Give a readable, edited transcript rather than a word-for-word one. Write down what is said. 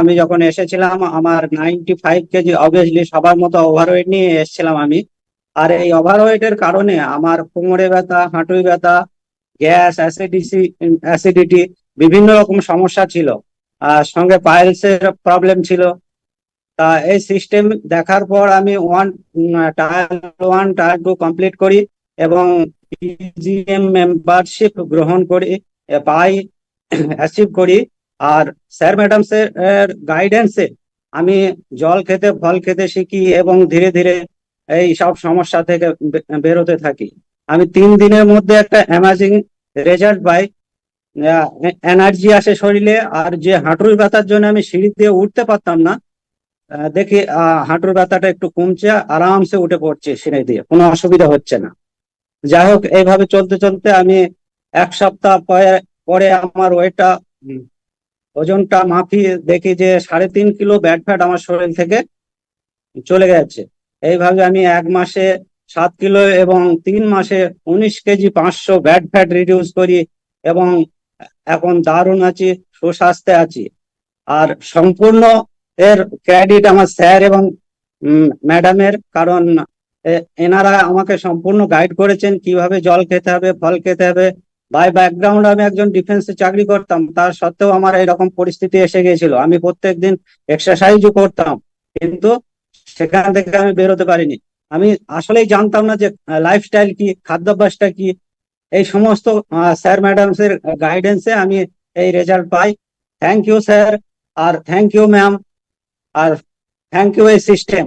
আমি যখন এসেছিলাম আমার 95 কেজি, অবভিয়াসলি সবার মতো ওভারওয়েট নিয়ে এসেছিলাম আমি। আর এই ওভারওয়েটের কারণে আমার কোমরে ব্যথা, হাঁটুয় ব্যথা, গ্যাস, অ্যাসিডিটি, বিভিন্ন রকম সমস্যা ছিল। আর সঙ্গে পাইলসের প্রবলেম ছিল। তা এই সিস্টেম দেখার পর আমি টায়ার 1 টায়ার 2 কমপ্লিট করি এবং পিজিএম মেম্বারশিপ গ্রহণ করি, পাই, অ্যাচিভ করি। আর স্যার ম্যাডাম এর গাইডেন্সে আমি জল খেতে, ফল খেতে শিখি এবং ধীরে ধীরে এই সব সমস্যা থেকে বেরোতে থাকি। আমি 3 দিনের মধ্যে একটা অ্যামাজিং রেজাল্ট পাই। এনার্জি আসে শরীরে। আর যে হাঁটুর ব্যথার জন্য আমি সিঁড়ি দিয়ে উঠতে পারতাম না, দেখি হাঁটুর ব্যথাটা একটু কমছে, আরামসে উঠে পড়ছে সিঁড়ি দিয়ে, কোনো অসুবিধা হচ্ছে না। যাই হোক, এইভাবে চলতে চলতে আমি 1 সপ্তাহ পরে পরে আমার ওয়েটটা, ওজনটা মাপিয়ে দেখি যে 3.5 কিলো ব্যাড ফ্যাট আমার শরীর থেকে চলে গেছে। এইভাবে আমি 1 মাসে 7 কিলো এবং 3 মাসে 19 কেজি 500 ব্যাড ফ্যাট রিডিউস করি এবং এখন দারুণ আছি, সুস্বাস্থ্যে আছি। আর সম্পূর্ণ এর ক্রেডিট আমার স্যার এবং ম্যাডামের, কারণ এনারা আমাকে সম্পূর্ণ গাইড করেছেন কিভাবে জল খেতে হবে, ফল খেতে হবে। বাই ব্যাকগ্রাউন্ড আমি একজন ডিফেন্সে চাকরি করতাম, তার সত্ত্বেও আমার এরকম পরিস্থিতি এসে গিয়েছিল। আমি প্রত্যেকদিন এক্সারসাইজও করতাম, কিন্তু সেখান থেকে আমি বেরোতে পারিনি। আমি আসলেই জানতাম না যে লাইফস্টাইল কি, খাদ্যাভ্যাসটা কি। এই সমস্ত স্যার ম্যাডামস এর গাইডেন্সে আমি এই রেজাল্ট পাই। থ্যাংক ইউ স্যার, আর থ্যাংক ইউ ম্যাম, আর থ্যাংক ইউ এই সিস্টেম।